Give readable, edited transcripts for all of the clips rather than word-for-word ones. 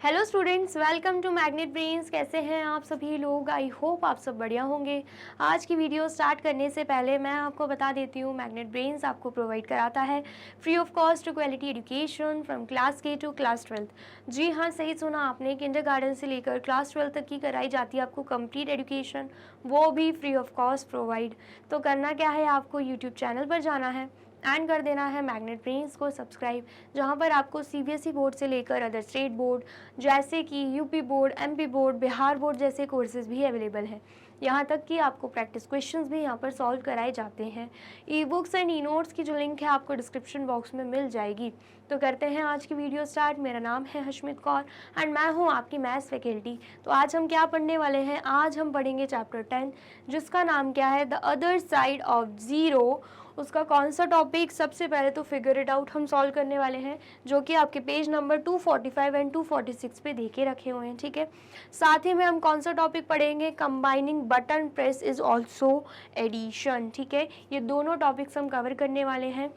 Hello students, welcome to magnet brains. कैसे हैं आप सभी लोग? आई होप आप सब बढ़िया होंगे। आज की वीडियो स्टार्ट करने से पहले मैं आपको बता देती हूँ, मैग्नेट ब्रेन्स आपको प्रोवाइड कराता है free of cost quality education from class के टू क्लास 12th। जी हाँ, सही सुना आपने, किंडरगार्टन से लेकर क्लास 12 तक की कराई जाती है आपको कंप्लीट एजुकेशन, वो भी फ्री ऑफ कॉस्ट प्रोवाइड। तो करना क्या है, आपको यूट्यूब चैनल पर जाना है एंड कर देना है मैग्नेट ब्रेन्स को सब्सक्राइब, जहाँ पर आपको सीबीएसई बोर्ड से लेकर अदर स्टेट बोर्ड जैसे कि UP board, MP board, Bihar board जैसे कोर्सेज भी अवेलेबल हैं। यहाँ तक कि आपको प्रैक्टिस क्वेश्चंस भी यहाँ पर सॉल्व कराए जाते हैं। E books and e notes की जो लिंक है आपको डिस्क्रिप्शन बॉक्स में मिल जाएगी। तो करते हैं आज की वीडियो स्टार्ट। मेरा नाम है हशमित कौर एंड मैं हूँ आपकी मैथ्स फैकल्टी। तो आज हम क्या पढ़ने वाले हैं? आज हम पढ़ेंगे चैप्टर 10, जिसका नाम क्या है, the other side of zero. उसका कौन सा टॉपिक? सबसे पहले तो फिगर इट आउट हम सॉल्व करने वाले हैं, जो कि आपके पेज नंबर 245 एंड 246 पे देखे रखे हुए हैं। ठीक है, साथ ही में हम कौन सा टॉपिक पढ़ेंगे? Combining button press is also addition. ठीक है, ये दोनों टॉपिक्स हम कवर करने वाले हैं।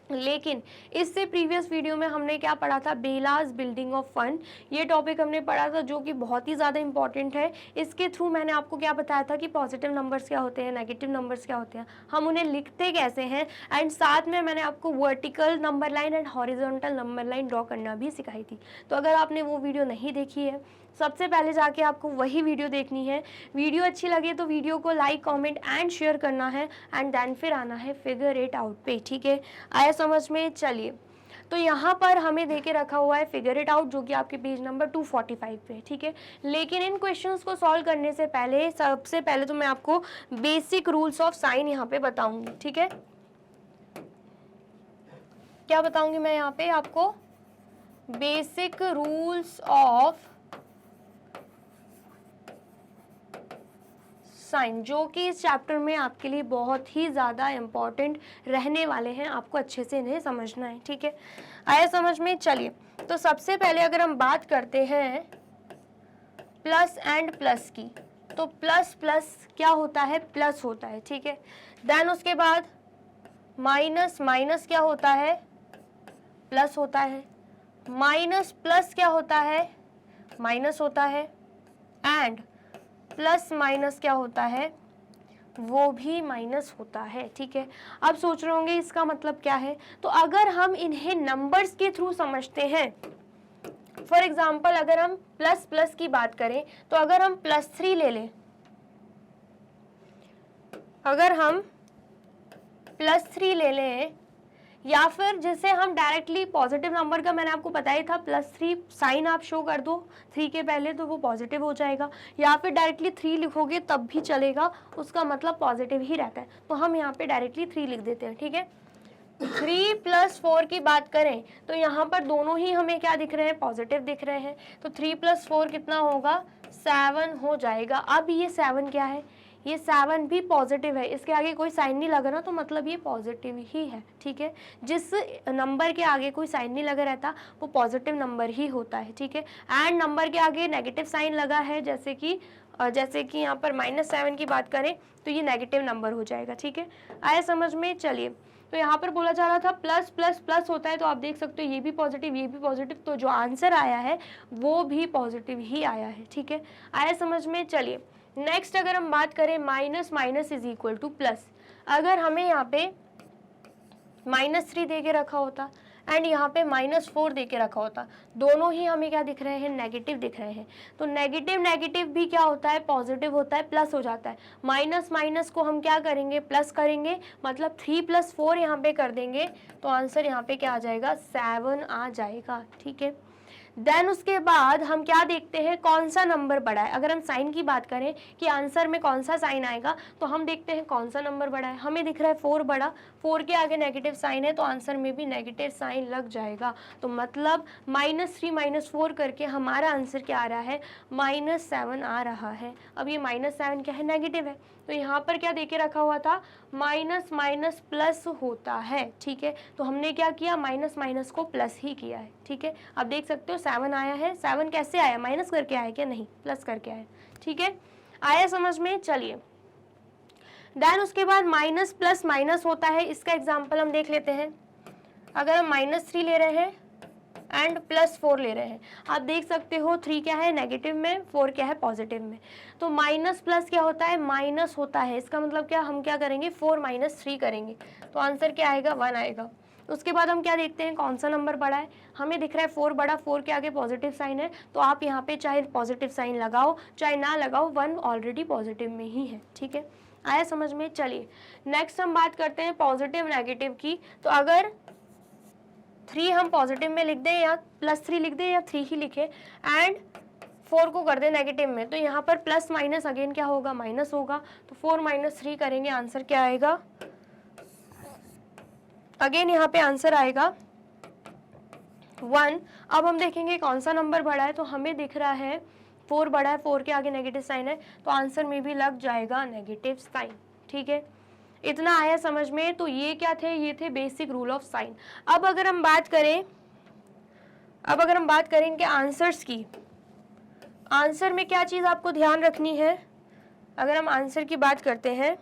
लेकिन इससे प्रीवियस वीडियो में हमने क्या पढ़ा था? बेलाज बिल्डिंग ऑफ फंड, ये टॉपिक हमने पढ़ा था, जो कि बहुत ही ज़्यादा इंपॉर्टेंट है। इसके थ्रू मैंने आपको क्या बताया था कि पॉजिटिव नंबर्स क्या होते हैं, नेगेटिव नंबर्स क्या होते हैं, हम उन्हें लिखते कैसे हैं, एंड साथ में मैंने आपको vertical number line and horizontal number line draw करना भी सिखाई थी। तो अगर आपने वो वीडियो नहीं देखी है, सबसे पहले जाके आपको वही वीडियो देखनी है। वीडियो अच्छी लगे तो वीडियो को लाइक, कमेंट एंड शेयर करना है एंड देन फिर आना है फिगर इट आउट पे। ठीक है, आया समझ में? चलिए, तो यहाँ पर हमें देके रखा हुआ है फिगर इट आउट, जो कि आपके पेज नंबर 245 पे है। ठीक है, लेकिन इन क्वेश्चंस को सॉल्व करने से पहले सबसे पहले तो मैं आपको बेसिक रूल्स ऑफ साइन यहाँ पे बताऊंगी। ठीक है, क्या बताऊंगी मैं यहाँ पे आपको? बेसिक रूल्स ऑफ साइन, जो कि इस चैप्टर में आपके लिए बहुत ही ज़्यादा इम्पॉर्टेंट रहने वाले हैं। आपको अच्छे से इन्हें समझना है। ठीक है, आया समझ में? चलिए, तो सबसे पहले अगर हम बात करते हैं प्लस एंड प्लस की, तो प्लस प्लस क्या होता है? प्लस होता है। ठीक है, देन उसके बाद माइनस माइनस क्या होता है? प्लस होता है। माइनस प्लस क्या होता है? माइनस होता है। एंड प्लस माइनस क्या होता है? वो भी माइनस होता है। ठीक है, अब सोच रहे होंगे इसका मतलब क्या है? तो अगर हम इन्हें नंबर्स के थ्रू समझते हैं, फॉर एग्जाम्पल अगर हम प्लस प्लस की बात करें, तो अगर हम +3 ले लें, अगर हम +3 ले लें, या फिर जिसे हम डायरेक्टली पॉजिटिव नंबर का, मैंने आपको बताया था +3 साइन आप शो कर दो 3 के पहले तो वो पॉजिटिव हो जाएगा, या फिर डायरेक्टली 3 लिखोगे तब भी चलेगा, उसका मतलब पॉजिटिव ही रहता है। तो हम यहाँ पे डायरेक्टली 3 लिख देते हैं। ठीक है, 3 + 4 की बात करें तो यहाँ पर दोनों ही हमें क्या दिख रहे हैं? पॉजिटिव दिख रहे हैं। तो 3 + 4 कितना होगा? 7 हो जाएगा। अब ये 7 क्या है? ये 7 भी पॉजिटिव है, इसके आगे कोई साइन नहीं लगा ना, तो मतलब ये पॉजिटिव ही है। ठीक है, जिस नंबर के आगे कोई साइन नहीं लगा रहता वो पॉजिटिव नंबर ही होता है। ठीक है, एंड नंबर के आगे नेगेटिव साइन लगा है, जैसे कि यहाँ पर -7 की बात करें तो ये नेगेटिव नंबर हो जाएगा। ठीक है, आया समझ में? चलिए, तो यहाँ पर बोला जा रहा था प्लस प्लस प्लस होता है, तो आप देख सकते हो ये भी पॉजिटिव, ये भी पॉजिटिव, तो जो आंसर आया है वो भी पॉजिटिव ही आया है। ठीक है, आया समझ में? चलिए, नेक्स्ट अगर हम बात करें minus minus is equal two plus, अगर हमें यहाँ पे -3 दे के रखा होता एंड यहाँ पे -4 दे के रखा होता, दोनों ही हमें क्या दिख रहे हैं? नेगेटिव दिख रहे हैं। तो नेगेटिव नेगेटिव भी क्या होता है? पॉजिटिव होता है, प्लस हो जाता है। माइनस माइनस को हम क्या करेंगे? प्लस करेंगे, मतलब 3 + 4 यहाँ पे कर देंगे, तो आंसर यहाँ पे क्या आ जाएगा? 7 आ जाएगा। ठीक है, देन उसके बाद हम क्या देखते हैं? कौन सा नंबर बड़ा है? अगर हम साइन की बात करें कि आंसर में कौन सा साइन आएगा, तो हम देखते हैं कौन सा नंबर बड़ा है। हमें दिख रहा है 4 बड़ा, 4 के आगे नेगेटिव साइन है, तो आंसर में भी नेगेटिव साइन लग जाएगा। तो मतलब -3 - 4 करके हमारा आंसर क्या आ रहा है? -7 आ रहा है। अब ये -7 क्या है? नेगेटिव है, तो यहाँ पर क्या देके रखा हुआ था? माइनस माइनस प्लस होता है। ठीक है, तो हमने क्या किया? माइनस माइनस को प्लस ही किया है। ठीक है, अब देख सकते हो 7 आया है। 7 कैसे आया? माइनस करके आया क्या? नहीं, प्लस करके आया। ठीक है, आया समझ में? चलिए, देन उसके बाद माइनस प्लस माइनस होता है, इसका एग्जाम्पल हम देख लेते हैं। अगर हम -3 ले रहे हैं एंड +4 ले रहे हैं। आप देख सकते हो 3 क्या है नेगेटिव में, 4 क्या है पॉजिटिव में। तो माइनस प्लस क्या होता है, माइनस होता है। इसका मतलब क्या, हम क्या करेंगे 4 - 3 करेंगे, तो आंसर क्या आएगा 1 आएगा। उसके बाद हम क्या देखते हैं, कौन सा नंबर बड़ा है। हमें दिख रहा है 4 बड़ा, 4 के आगे पॉजिटिव साइन है, तो आप यहाँ पे चाहे पॉजिटिव साइन लगाओ चाहे ना लगाओ, 1 ऑलरेडी पॉजिटिव में ही है। ठीक है, आया समझ में। चलिए नेक्स्ट हम बात करते हैं पॉजिटिव नेगेटिव की। तो अगर 3 हम पॉजिटिव में लिख दें या +3 लिख दें या 3 ही लिखे एंड 4 को कर दें नेगेटिव में, तो यहाँ पर प्लस माइनस अगेन क्या होगा, माइनस होगा। तो 4 - 3 करेंगे, आंसर क्या आएगा, अगेन यहाँ पे आंसर आएगा 1। अब हम देखेंगे कौन सा नंबर बड़ा है, तो हमें दिख रहा है 4 बड़ा है, 4 के आगे नेगेटिव साइन है, तो आंसर में भी लग जाएगा नेगेटिव साइन। ठीक है, इतना आया समझ में। तो ये क्या थे, ये थे बेसिक रूल ऑफ साइन। अब अगर हम बात करें इनके आंसर्स की, आंसर में क्या चीज आपको ध्यान रखनी है। अगर हम आंसर की बात करते हैं,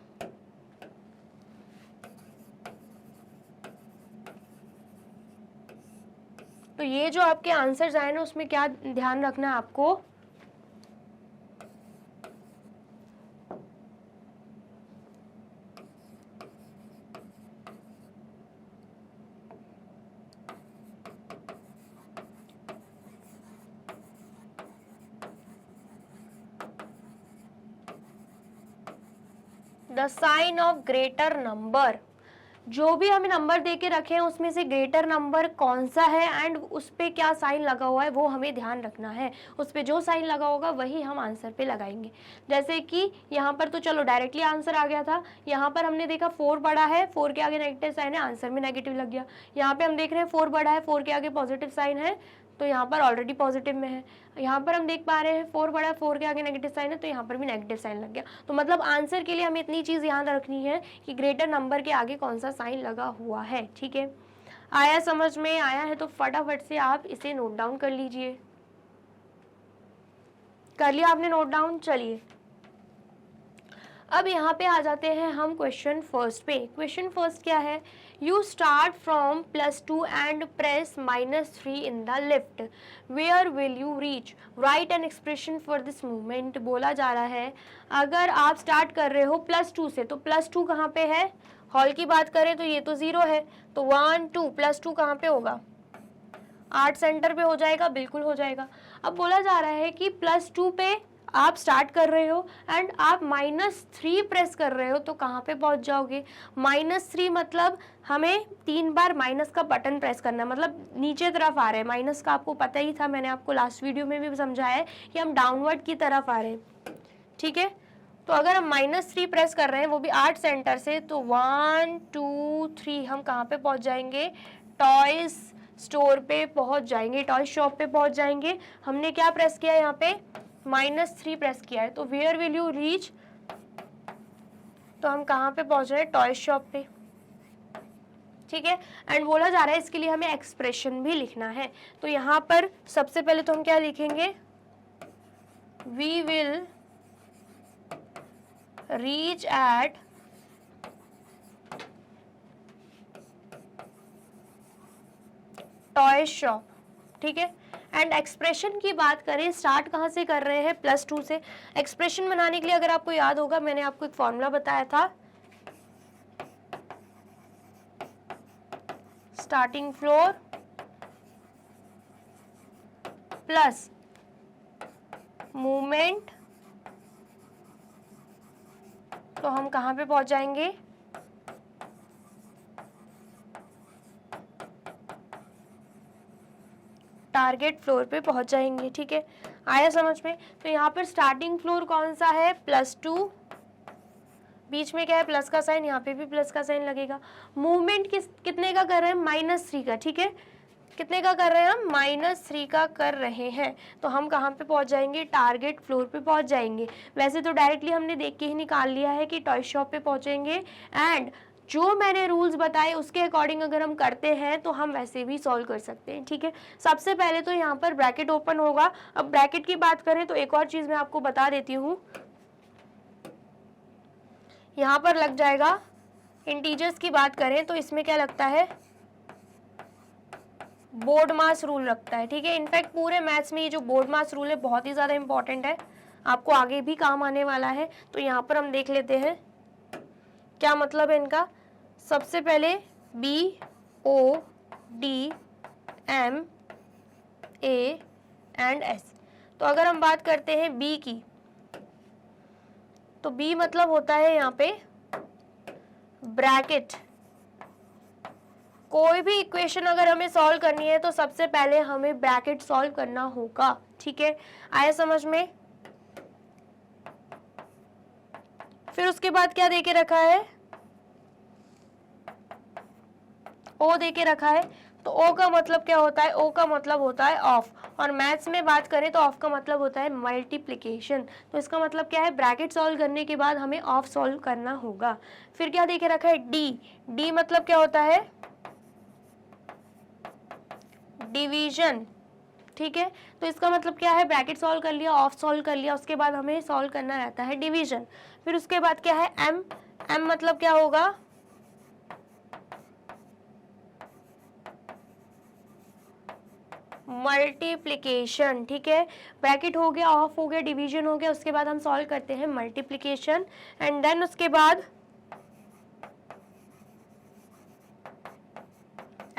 तो ये जो आपके आंसर्स आए ना, उसमें क्या ध्यान रखना है आपको, the sign of greater number. जो भी हमें नंबर दे के रखे हैं उसमें से ग्रेटर नंबर कौन सा है एंड उस पे क्या साइन लगा हुआ है वो हमें ध्यान रखना है। उस पे जो साइन लगा होगा वही हम आंसर पे लगाएंगे। जैसे कि यहाँ पर तो चलो डायरेक्टली आंसर आ गया था। यहाँ पर हमने देखा 4 बड़ा है, 4 के आगे नेगेटिव साइन है, आंसर में नेगेटिव लग गया। यहाँ पे हम देख रहे हैं 4 बड़ा है, 4 के आगे पॉजिटिव साइन है, तो यहाँ पर ऑलरेडी पॉजिटिव में है। यहाँ पर हम देख पा रहे हैं 4 बड़ा है, 4 के आगे नेगेटिव साइन है, तो यहाँ पर भी नेगेटिव साइन लग गया। तो मतलब आंसर के लिए हमें इतनी चीज याद रखनी है कि ग्रेटर नंबर के आगे कौन सा साइन लगा हुआ है। ठीक है, आया समझ में। आया है तो फटाफट से आप इसे नोट डाउन कर लीजिए। कर लिया आपने नोट डाउन। चलिए अब यहाँ पे आ जाते हैं हम क्वेश्चन फर्स्ट पे। क्वेश्चन फर्स्ट क्या है, you start from +2 and press -3 in the left, where will you reach, right an expression for this movement. बोला जा रहा है अगर आप स्टार्ट कर रहे हो +2 से, तो +2 कहाँ पे है, हॉल की बात करें तो ये तो 0 है, तो 1 2 +2 कहाँ पे होगा, 8 सेंटर पे हो जाएगा, बिल्कुल हो जाएगा। अब बोला जा रहा है कि +2 पे आप स्टार्ट कर रहे हो एंड आप -3 प्रेस कर रहे हो, तो कहाँ पे पहुंच जाओगे, -3 मतलब हमें 3 बार माइनस का बटन प्रेस करना है, मतलब नीचे तरफ आ रहे हैं। माइनस का आपको पता ही था, मैंने आपको लास्ट वीडियो में भी समझाया है कि हम डाउनवर्ड की तरफ आ रहे हैं। ठीक है, तो अगर हम -3 प्रेस कर रहे हैं वो भी 8 सेंटर से, तो 1 2 3 हम कहाँ पे पहुंच जाएंगे, टॉयज स्टोर पे पहुंच जाएंगे, टॉय शॉप पे पहुंच जाएंगे। हमने क्या प्रेस किया यहाँ पे, -3 प्रेस किया है, तो वेयर विल यू रीच, तो हम कहाँ पे पहुंच रहे हैं, टॉय शॉप पे। ठीक है, एंड बोला जा रहा है इसके लिए हमें एक्सप्रेशन भी लिखना है। तो यहाँ पर सबसे पहले तो हम क्या लिखेंगे, we will reach at toy shop. ठीक है, एंड एक्सप्रेशन की बात करें, स्टार्ट कहाँ से कर रहे हैं, +2 से। एक्सप्रेशन बनाने के लिए अगर आपको याद होगा, मैंने आपको एक फॉर्मूला बताया था, स्टार्टिंग फ्लोर प्लस मूवमेंट, तो हम कहाँ पे पहुंच जाएंगे, टारगेट फ्लोर पे पहुंच जाएंगे। ठीक है, आया समझ में। तो यहाँ पर स्टार्टिंग फ्लोर कौन सा है, +2, बीच में क्या है प्लस का साइन, यहाँ पे भी प्लस का साइन लगेगा। मूवमेंट कितने का कर रहे हैं, -3 का। ठीक है, कितने का कर रहे हैं हम, -3 का कर रहे हैं, तो हम कहाँ पे पहुंच जाएंगे, टारगेट फ्लोर पे पहुंच जाएंगे। वैसे तो डायरेक्टली हमने देख के ही निकाल लिया है कि टॉय शॉप पे पहुंचेंगे, एंड जो मैंने रूल्स बताए उसके अकॉर्डिंग अगर हम करते हैं तो हम वैसे भी सॉल्व कर सकते हैं। ठीक है, सबसे पहले तो यहाँ पर ब्रैकेट ओपन होगा। अब ब्रैकेट की बात करें तो एक और चीज मैं आपको बता देती हूँ, यहाँ पर लग जाएगा, इंटीजर्स की बात करें तो इसमें क्या लगता है, बोर्ड मास रूल रखता है, ठीक है। इनफैक्ट पूरे मैथ्स में ये जो बोर्ड मास रूल है बहुत ही ज़्यादा इंपॉर्टेंट है, आपको आगे भी काम आने वाला है। तो यहाँ पर हम देख लेते हैं क्या मतलब है इनका। सबसे पहले BODMAS। तो अगर हम बात करते हैं B की, तो B मतलब होता है यहाँ पे ब्रैकेट। कोई भी इक्वेशन अगर हमें सॉल्व करनी है तो सबसे पहले हमें ब्रैकेट सॉल्व करना होगा, ठीक है। आया समझ में। फिर उसके बाद क्या देके रखा है, O देके रखा है। तो O का मतलब क्या होता है, O का मतलब होता है ऑफ, और मैथ्स में बात करें तो ऑफ का मतलब होता है मल्टीप्लिकेशन। तो इसका मतलब क्या है, ब्रैकेट सॉल्व करने के बाद हमें ऑफ सॉल्व करना होगा। फिर क्या देके रखा है, D मतलब क्या होता है, डिवीजन, ठीक है। तो इसका मतलब क्या है, ब्रैकेट सॉल्व कर लिया, ऑफ सॉल्व कर लिया, उसके बाद हमें सॉल्व करना रहता है डिवीजन। फिर उसके बाद क्या है, M मतलब क्या होगा, मल्टीप्लिकेशन, ठीक है। ब्रैकेट हो गया, ऑफ हो गया, डिवीजन हो गया, उसके बाद हम सॉल्व करते हैं मल्टीप्लिकेशन। एंड देन उसके बाद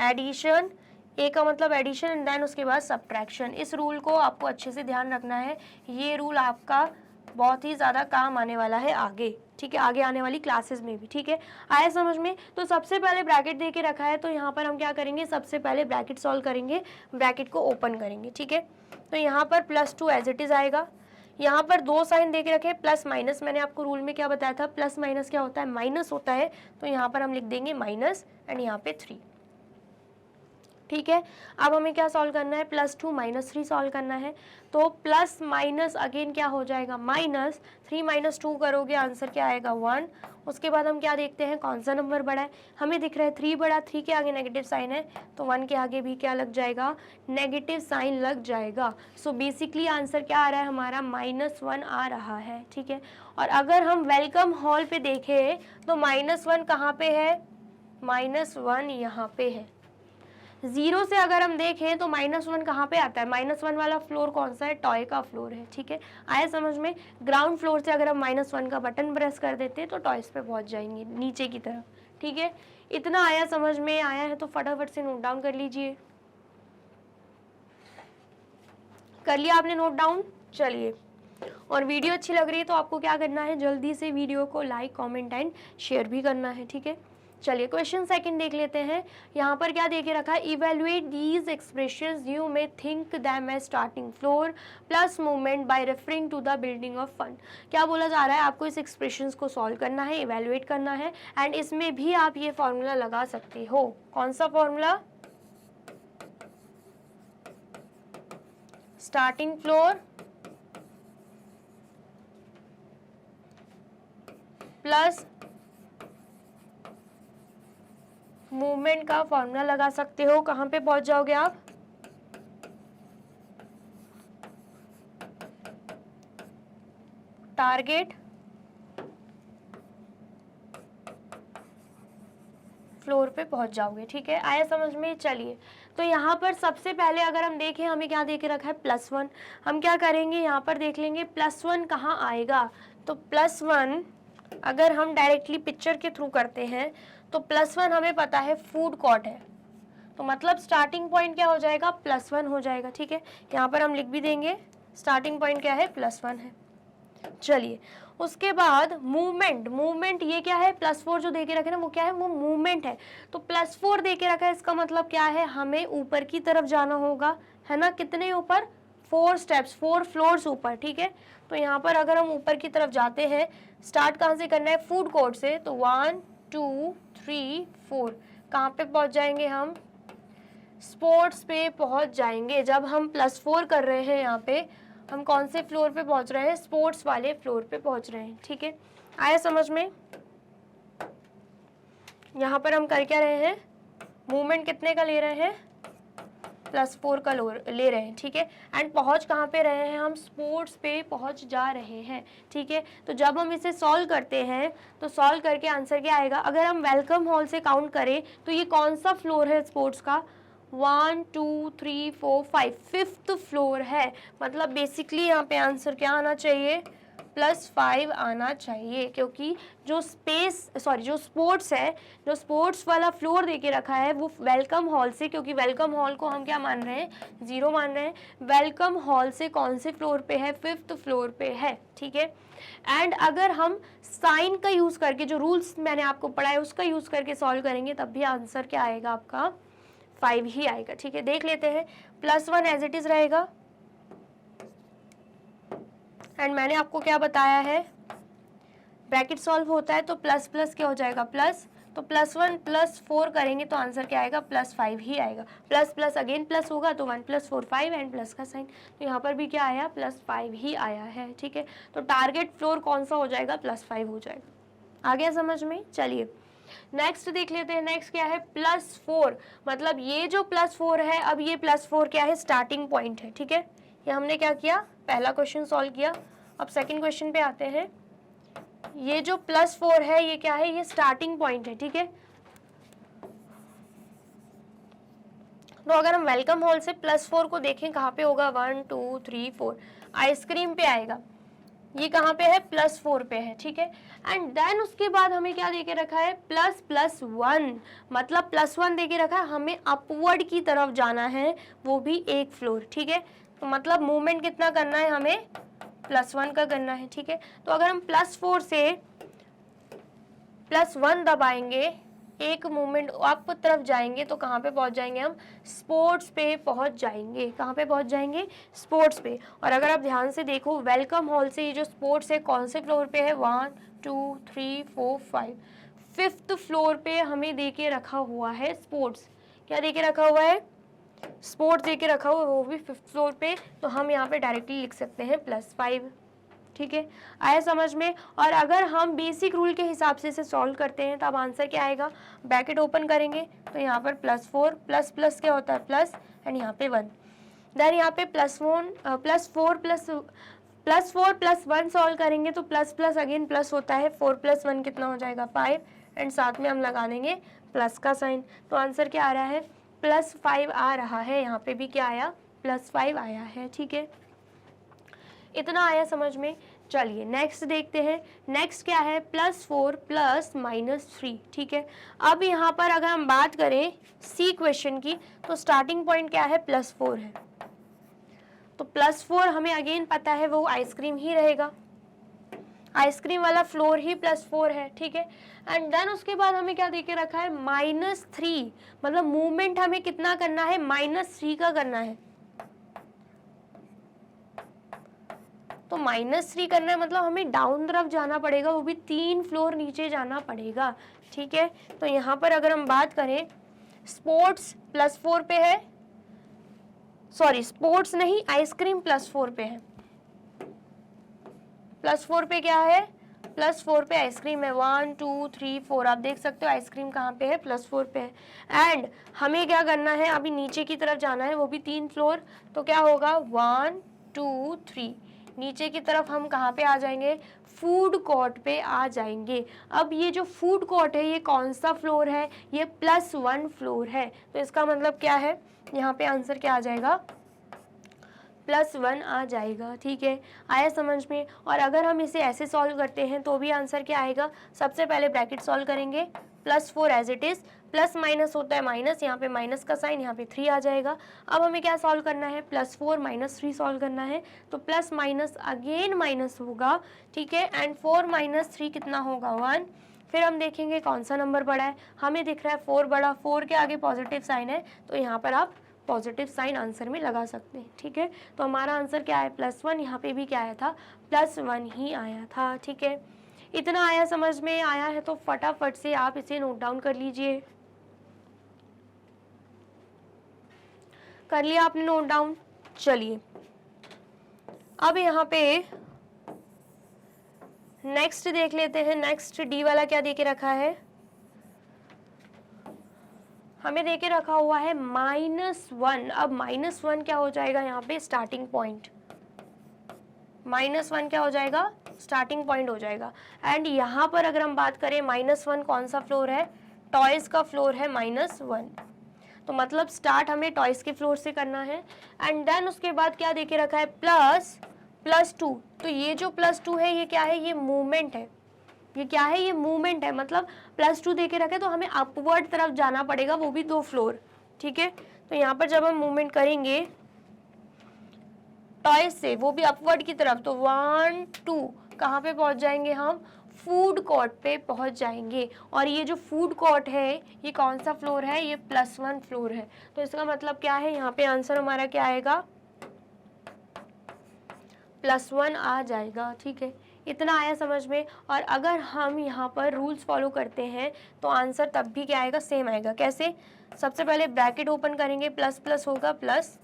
एडिशन, ए का मतलब एडिशन, एंड देन उसके बाद सब्ट्रैक्शन। इस रूल को आपको अच्छे से ध्यान रखना है, ये रूल आपका बहुत ही ज़्यादा काम आने वाला है आगे, ठीक है, आगे आने वाली क्लासेस में भी, ठीक है। आया समझ में। तो सबसे पहले ब्रैकेट दे के रखा है, तो यहाँ पर हम क्या करेंगे, सबसे पहले ब्रैकेट सॉल्व करेंगे, ब्रैकेट को ओपन करेंगे, ठीक है। तो यहाँ पर +2 एज इट इज़ आएगा। यहाँ पर 2 साइन दे के रखे, प्लस माइनस। मैंने आपको रूल में क्या बताया था, प्लस माइनस क्या होता है, माइनस होता है। तो यहाँ पर हम लिख देंगे माइनस, एंड यहाँ पे 3, ठीक है। अब हमें क्या सॉल्व करना है, +2 -3 सॉल्व करना है। तो प्लस माइनस अगेन क्या हो जाएगा, माइनस 3 - 2 करोगे, आंसर क्या आएगा 1। उसके बाद हम क्या देखते हैं, कौन सा नंबर बड़ा है, हमें दिख रहा है 3 बड़ा, 3 के आगे नेगेटिव साइन है, तो 1 के आगे भी क्या लग जाएगा, नेगेटिव साइन लग जाएगा। सो बेसिकली आंसर क्या आ रहा है हमारा, -1 आ रहा है, ठीक है। और अगर हम वेलकम हॉल पे देखें तो -1 कहाँ पे है, -1 यहाँ पे है। 0 से अगर हम देखें तो -1 कहाँ पे आता है, -1 वाला फ्लोर कौन सा है, टॉय का फ्लोर है, ठीक है। आया समझ में। ग्राउंड फ्लोर से अगर हम -1 का बटन प्रेस कर देते हैं तो टॉयज पे पहुंच जाएंगे नीचे की तरफ, ठीक है। इतना आया समझ में, आया है तो फटाफट से नोट डाउन कर लीजिए। कर लिया आपने नोट डाउन, चलिए। और वीडियो अच्छी लग रही है तो आपको क्या करना है, जल्दी से वीडियो को लाइक, कमेंट एंड शेयर भी करना है, ठीक है। चलिए क्वेश्चन सेकंड देख लेते हैं। यहाँ पर क्या देके रखा है, evaluate these expressions, you may think them as starting floor plus movement by referring to the building of fun. क्या बोला जा रहा है, आपको इस एक्सप्रेशंस को सॉल्व करना है, इवेलुएट करना है, एंड इसमें भी आप ये फॉर्मूला लगा सकते हो। कौन सा formula, starting floor plus movement का फॉर्मूला लगा सकते हो। कहां पे पहुंच जाओगे आप, टारगेट फ्लोर पे पहुंच जाओगे, ठीक है। आया समझ में। चलिए तो यहाँ पर सबसे पहले अगर हम देखें, हमें क्या देके रखा है, +1। हम क्या करेंगे, यहाँ पर देख लेंगे +1 कहाँ आएगा। तो +1 अगर हम डायरेक्टली पिक्चर के थ्रू करते हैं तो +1 हमें पता है फूड कोर्ट है, तो मतलब स्टार्टिंग पॉइंट क्या हो जाएगा, +1 हो जाएगा, ठीक है। यहाँ पर हम लिख भी देंगे स्टार्टिंग पॉइंट क्या है, +1 है। चलिए उसके बाद मूवमेंट ये क्या है, +4 जो देके रखे ना वो क्या है, वो मूवमेंट है। तो +4 देके रखा है, इसका मतलब क्या है, हमें ऊपर की तरफ जाना होगा, है ना। कितने ऊपर, 4 स्टेप्स, 4 फ्लोर्स ऊपर, ठीक है। तो यहाँ पर अगर हम ऊपर की तरफ जाते हैं, स्टार्ट कहाँ से करना है, फूड कोर्ट से, तो 1 2 3 4 कहाँ पे पहुँच जाएंगे हम, स्पोर्ट्स पे पहुँच जाएंगे। जब हम +4 कर रहे हैं, यहाँ पे हम कौन से फ्लोर पे पहुंच रहे हैं, स्पोर्ट्स वाले फ्लोर पे पहुंच रहे हैं, ठीक है। आया समझ में। यहाँ पर हम कर क्या रहे हैं, मूवमेंट कितने का ले रहे हैं, +4 का ले रहे हैं, ठीक है। एंड पहुंच कहाँ पे रहे हैं, हम स्पोर्ट्स पे पहुंच जा रहे हैं, ठीक है। तो जब हम इसे सॉल्व करते हैं तो सॉल्व करके आंसर क्या आएगा, अगर हम वेलकम हॉल से काउंट करें तो ये कौन सा फ्लोर है स्पोर्ट्स का, 1 2 3 4 5, फिफ्थ फ्लोर है, मतलब बेसिकली यहाँ पे आंसर क्या आना चाहिए, +5 आना चाहिए, क्योंकि जो जो स्पोर्ट्स है, जो स्पोर्ट्स वाला फ्लोर देके रखा है वो वेलकम हॉल से, क्योंकि वेलकम हॉल को हम क्या मान रहे हैं, 0 मान रहे हैं, वेलकम हॉल से कौन से फ्लोर पे है, फिफ्थ फ्लोर पे है, ठीक है। एंड अगर हम साइन का यूज करके, जो रूल्स मैंने आपको पढ़ाया उसका यूज करके सॉल्व करेंगे, तब भी आंसर क्या आएगा आपका, 5 ही आएगा, ठीक है। देख लेते हैं, +1 एज इट इज रहेगा, एंड मैंने आपको क्या बताया है, ब्रैकेट सॉल्व होता है तो प्लस प्लस क्या हो जाएगा, प्लस, तो +1 +4 करेंगे तो आंसर क्या आएगा, +5 ही आएगा, प्लस प्लस अगेन प्लस होगा तो 1 + 4 5 एंड प्लस का साइन, तो यहाँ पर भी क्या आया, +5 ही आया है, ठीक है। तो टारगेट फ्लोर कौन सा हो जाएगा, +5 हो जाएगा। आ गया समझ में, चलिए नेक्स्ट देख लेते हैं। नेक्स्ट क्या है, +4, मतलब ये जो +4 है, अब ये +4 क्या है, स्टार्टिंग पॉइंट है, ठीक है। ये हमने क्या किया, पहला क्वेश्चन सॉल्व किया, अब सेकंड क्वेश्चन पे आते हैं। ये जो +4 है ये क्या है, ये स्टार्टिंग पॉइंट है, ठीक है। तो अगर हम वेलकम हॉल से +4 को देखें कहाँ पे होगा, 1 2 3 4 आइसक्रीम पे आएगा, ये कहाँ पे है, +4 पे है, ठीक है। एंड देन उसके बाद हमें क्या देके रखा है, ++1, मतलब +1 देके रखा है, हमें अपवर्ड की तरफ जाना है, वो भी एक फ्लोर, ठीक है। तो मतलब मूवमेंट कितना करना है हमें, +1 का करना है, ठीक है। तो अगर हम +4 से +1 दबाएंगे, एक मूवमेंट अप तरफ जाएंगे तो कहाँ पे पहुँच जाएंगे हम, स्पोर्ट्स पे पहुँच जाएंगे, कहाँ पे पहुँच जाएंगे, स्पोर्ट्स पे। और अगर आप ध्यान से देखो, वेलकम हॉल से ये जो स्पोर्ट्स है कौन से फ्लोर पे है, 1 2 3 4 5, फिफ्थ फ्लोर पे हमें दे के रखा हुआ है स्पोर्ट्स, क्या दे के रखा हुआ है, स्पोर्ट्स दे के रखा हुआ है, वो भी फिफ्थ फ्लोर पे, तो हम यहाँ पे डायरेक्टली लिख सकते हैं +5, ठीक है। आया समझ में। और अगर हम बेसिक रूल के हिसाब से इसे सॉल्व करते हैं तब आंसर क्या आएगा, ब्रैकेट ओपन करेंगे तो यहाँ पर +4 प्लस प्लस क्या होता है, प्लस, एंड यहाँ पे 1, देन यहाँ पे +4 + 1 सॉल्व करेंगे तो प्लस प्लस अगेन प्लस होता है, 4 + 1 कितना हो जाएगा, 5, एंड साथ में हम लगा देंगे प्लस का साइन, तो आंसर क्या आ रहा है, +5 आ रहा है। यहाँ पे भी क्या आया, +5 आया है, ठीक है। इतना आया समझ में। चलिए नेक्स्ट देखते हैं। नेक्स्ट क्या है, +4 + -3, ठीक है। अब यहाँ पर अगर हम बात करें सी क्वेश्चन की, तो स्टार्टिंग पॉइंट क्या है, +4 है, तो +4 हमें अगेन पता है वो आइसक्रीम ही रहेगा, आइसक्रीम वाला फ्लोर ही +4 है, ठीक है। एंड देन उसके बाद हमें क्या देके रखा है, -3, मतलब मूवमेंट हमें कितना करना है, -3 का करना है, तो -3 करना है, मतलब हमें डाउन तरफ जाना पड़ेगा, वो भी 3 फ्लोर नीचे जाना पड़ेगा, ठीक है। तो यहाँ पर अगर हम बात करें, स्पोर्ट्स +4 पे है, सॉरी स्पोर्ट्स नहीं, आइसक्रीम +4 पे है, +4 पे क्या है, +4 पे आइसक्रीम है, 1 2 3 4, आप देख सकते हो आइसक्रीम कहाँ पे है, +4 पे है। एंड हमें क्या करना है, अभी नीचे की तरफ जाना है, वो भी 3 फ्लोर, तो क्या होगा, 1 2 3, नीचे की तरफ हम कहाँ पे आ जाएंगे, फूड कोर्ट पे आ जाएंगे। अब ये जो फूड कोर्ट है ये कौन सा फ्लोर है, ये +1 फ्लोर है, तो इसका मतलब क्या है, यहाँ पे आंसर क्या आ जाएगा, +1 आ जाएगा, ठीक है। आया समझ में। और अगर हम इसे ऐसे सॉल्व करते हैं तो भी आंसर क्या आएगा, सबसे पहले ब्रैकेट सॉल्व करेंगे, +4 as it is, plus minus होता है माइनस, यहाँ पे माइनस का साइन, यहाँ पे 3 आ जाएगा। अब हमें क्या सॉल्व करना है, +4 - 3 सॉल्व करना है, तो प्लस माइनस अगेन माइनस होगा, ठीक है। एंड 4 - 3 कितना होगा, 1। फिर हम देखेंगे कौन सा नंबर बड़ा है, हमें दिख रहा है 4 बड़ा, 4 के आगे पॉजिटिव साइन है, तो यहाँ पर आप पॉजिटिव साइन आंसर में लगा सकते हैं, ठीक है। तो हमारा आंसर क्या है, +1, यहाँ पे भी क्या आया था, +1 ही आया था, ठीक है। इतना आया समझ में, आया है तो फटाफट से आप इसे नोट डाउन कर लीजिए। कर लिया आपने नोट डाउन। चलिए अब यहाँ पे नेक्स्ट देख लेते हैं। नेक्स्ट डी वाला क्या देके रखा है, हमें देके रखा हुआ है -1। अब -1 क्या हो जाएगा, यहाँ पे स्टार्टिंग पॉइंट, -1 क्या हो जाएगा, स्टार्टिंग पॉइंट हो जाएगा। एंड यहाँ पर अगर हम बात करें, -1 कौन सा फ्लोर है, टॉयज का फ्लोर है, -1। तो मतलब स्टार्ट हमें टॉयज के फ्लोर से करना है। एंड देन उसके बाद क्या देके रखा है, +2। तो ये जो +2 है ये क्या है, ये मूवमेंट है। ये क्या है, ये मूवमेंट है, मतलब +2 देके रखे तो हमें अपवर्ड तरफ जाना पड़ेगा, वो भी 2 फ्लोर, ठीक है। तो यहाँ पर जब हम मूवमेंट करेंगे टॉयज से, वो भी अपवर्ड की तरफ, तो 1 2 कहाँ पे पहुँच जाएंगे हम, फूड कोर्ट पे पहुँच जाएंगे। और ये जो फूड कोर्ट है ये कौन सा फ्लोर है, ये +1 फ्लोर है। तो इसका मतलब क्या है, यहाँ पे आंसर हमारा क्या आएगा, +1 आ जाएगा, ठीक है। इतना आया समझ में। और अगर हम यहाँ पर रूल्स फॉलो करते हैं तो आंसर तब भी क्या आएगा, सेम आएगा। कैसे, सबसे पहले ब्रैकेट ओपन करेंगे, प्लस प्लस होगा प्लस,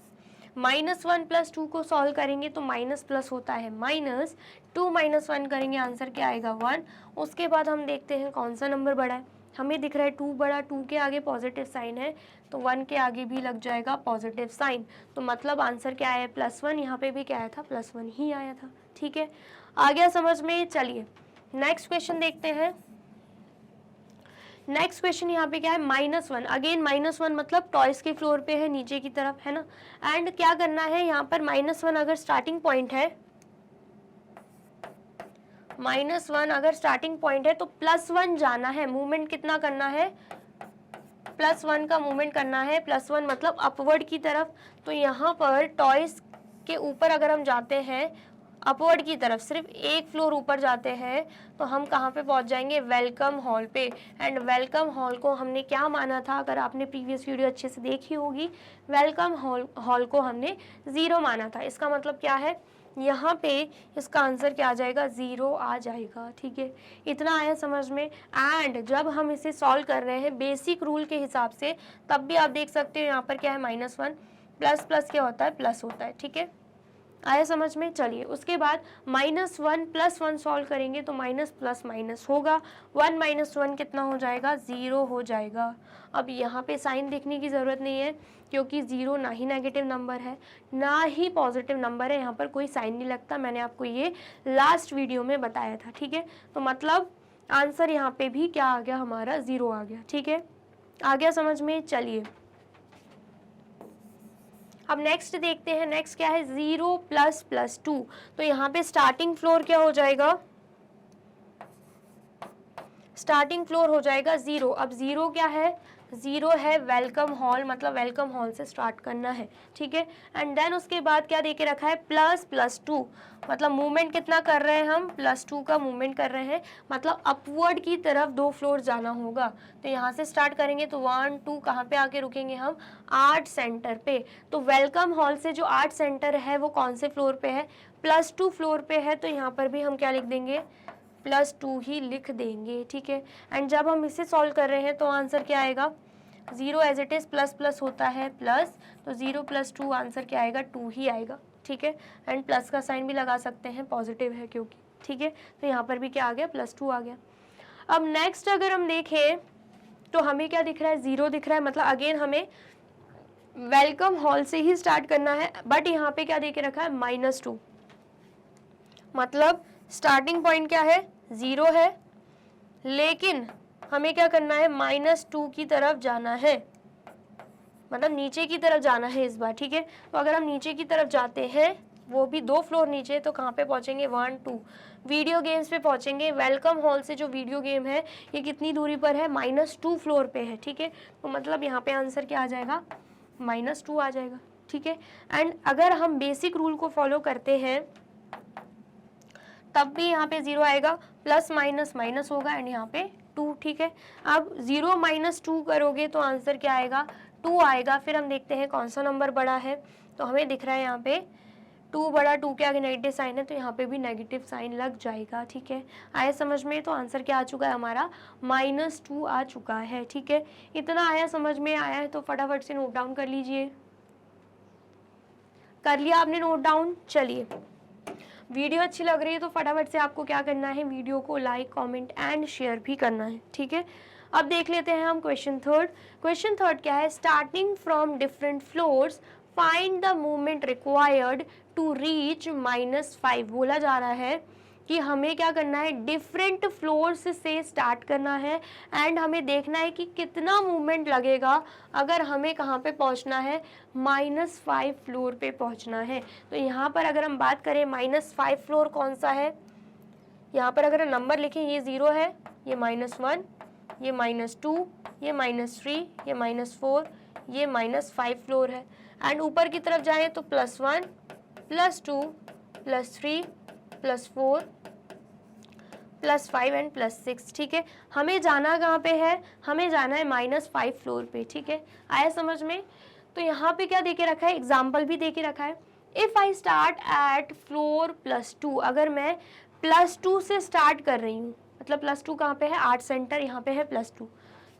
-1 + 2 को सॉल्व करेंगे तो माइनस प्लस होता है माइनस, 2 - 1 करेंगे आंसर क्या आएगा 1। उसके बाद हम देखते हैं कौन सा नंबर बड़ा है, हमें दिख रहा है 2 बड़ा, 2 के आगे पॉजिटिव साइन है तो 1 के आगे भी लग जाएगा पॉजिटिव साइन। तो मतलब आंसर क्या है, +1। यहाँ पे भी क्या आया था, +1 ही आया था, ठीक है। आ गया समझ में। चलिए नेक्स्ट क्वेश्चन देखते हैं। नेक्स्ट क्वेश्चन यहाँ पे क्या है, -1। अगेन -1 मतलब टॉयज के फ्लोर पे है, नीचे की तरफ है ना। एंड क्या करना है यहाँ पर, -1 अगर स्टार्टिंग पॉइंट है, -1 अगर स्टार्टिंग पॉइंट है तो +1 जाना है। मूवमेंट कितना करना है, +1 का मूवमेंट करना है। +1 मतलब अपवर्ड की तरफ। तो यहाँ पर टॉयज के ऊपर अगर हम जाते हैं अपवर्ड की तरफ, सिर्फ एक फ्लोर ऊपर जाते हैं तो हम कहाँ पे पहुँच जाएंगे, वेलकम हॉल पे। एंड वेलकम हॉल को हमने क्या माना था, अगर आपने प्रीवियस वीडियो अच्छे से देखी होगी, वेलकम हॉल को हमने 0 माना था। इसका मतलब क्या है, यहाँ पे इसका आंसर क्या आ जाएगा, 0 आ जाएगा, ठीक है। इतना आया समझ में। एंड जब हम इसे सॉल्व कर रहे हैं बेसिक रूल के हिसाब से, तब भी आप देख सकते हो यहाँ पर क्या है, -1 प्लस प्लस क्या होता है, प्लस होता है, ठीक है। आया समझ में। चलिए उसके बाद -1 + 1 सॉल्व करेंगे तो माइनस प्लस माइनस होगा, 1 - 1 कितना हो जाएगा, 0 हो जाएगा। अब यहाँ पे साइन देखने की ज़रूरत नहीं है क्योंकि 0 ना ही नेगेटिव नंबर है ना ही पॉजिटिव नंबर है, यहाँ पर कोई साइन नहीं लगता। मैंने आपको ये लास्ट वीडियो में बताया था, ठीक है। तो मतलब आंसर यहाँ पे भी क्या आ गया हमारा, 0 आ गया, ठीक है। आ गया समझ में। चलिए अब नेक्स्ट देखते हैं। नेक्स्ट क्या है, 0 + 2। तो यहाँ पे स्टार्टिंग फ्लोर क्या हो जाएगा, स्टार्टिंग फ्लोर हो जाएगा 0। अब 0 क्या है, 0 है वेलकम हॉल, मतलब वेलकम हॉल से स्टार्ट करना है, ठीक है। एंड देन उसके बाद क्या देके रखा है, ++2 मतलब मूवमेंट कितना कर रहे हैं हम, +2 का मूवमेंट कर रहे हैं, मतलब अपवर्ड की तरफ 2 फ्लोर जाना होगा। तो यहाँ से स्टार्ट करेंगे तो 1 2 कहाँ पे आके रुकेंगे हम, आर्ट सेंटर पे। तो वेलकम हॉल से जो आर्ट सेंटर है वो कौन से फ्लोर पे है, +2 फ्लोर पे है। तो यहाँ पर भी हम क्या लिख देंगे, +2 ही लिख देंगे, ठीक है। एंड जब हम इसे सॉल्व कर रहे हैं तो आंसर क्या आएगा, 0 as it is, plus plus होता है प्लस, तो 0 + 2 आंसर क्या आएगा, 2 ही आएगा, ठीक है। एंड प्लस का साइन भी लगा सकते हैं, पॉजिटिव है क्योंकि, ठीक है। तो यहाँ पर भी क्या आ गया, +2 आ गया। अब नेक्स्ट अगर हम देखें तो हमें क्या दिख रहा है, 0 दिख रहा है, मतलब अगेन हमें वेलकम हॉल से ही स्टार्ट करना है। बट यहाँ पे क्या देके रखा है, -2, मतलब स्टार्टिंग पॉइंट क्या है, 0 है, लेकिन हमें क्या करना है, -2 की तरफ जाना है, मतलब नीचे की तरफ जाना है इस बार, ठीक है। तो अगर हम नीचे की तरफ जाते हैं, वो भी 2 फ्लोर नीचे, तो कहाँ पे पहुंचेंगे, 1 2 वीडियो गेम्स पे पहुंचेंगे। वेलकम हॉल से जो वीडियो गेम है ये कितनी दूरी पर है, -2 फ्लोर पे है, ठीक है। तो मतलब यहाँ पे आंसर क्या आ जाएगा, -2 आ जाएगा, ठीक है। एंड अगर हम बेसिक रूल को फॉलो करते हैं तब भी यहाँ पे 0 आएगा, प्लस माइनस माइनस होगा एंड यहाँ पे 2, ठीक है। अब 0 - 2 करोगे तो आंसर क्या आएगा, 2 आएगा। फिर हम देखते हैं कौन सा नंबर बड़ा है, तो हमें दिख रहा है यहाँ पे 2 बड़ा, 2 के आगे नेगेटिव साइन है तो यहाँ पे भी नेगेटिव साइन लग जाएगा, ठीक है। आया समझ में। तो आंसर क्या आ चुका है हमारा, -2 आ चुका है, ठीक है। इतना आया समझ में, आया है तो फटाफट से नोट डाउन कर लीजिए। कर लिया आपने नोट डाउन। चलिए वीडियो अच्छी लग रही है तो फटाफट से आपको क्या करना है, वीडियो को लाइक कमेंट एंड शेयर भी करना है, ठीक है। अब देख लेते हैं हम क्वेश्चन थर्ड। क्वेश्चन थर्ड क्या है, starting from different floors find the movement required to reach -5। बोला जा रहा है कि हमें क्या करना है, डिफरेंट फ्लोर्स से स्टार्ट करना है एंड हमें देखना है कि कितना मूवमेंट लगेगा अगर हमें कहाँ पे पहुँचना है, -5 फ्लोर पे पहुँचना है। तो यहाँ पर अगर हम बात करें -5 फ्लोर कौन सा है, यहाँ पर अगर नंबर लिखें, ये 0 है, ये -1, ये -2, ये -3, ये -4, ये -5 फ्लोर है। एंड ऊपर की तरफ जाएं तो +1, +2, +3, +4, +5 एंड +6। ठीक है, हमें जाना कहाँ पे है, हमें जाना है -5 फ्लोर पे। ठीक है, आया समझ में। तो यहाँ पे क्या देके रखा है, एग्जाम्पल भी देके रखा है। If I start at floor +2, अगर मैं +2 से स्टार्ट कर रही हूँ, मतलब +2 कहाँ पे है, 8 सेंटर, यहाँ पे है +2,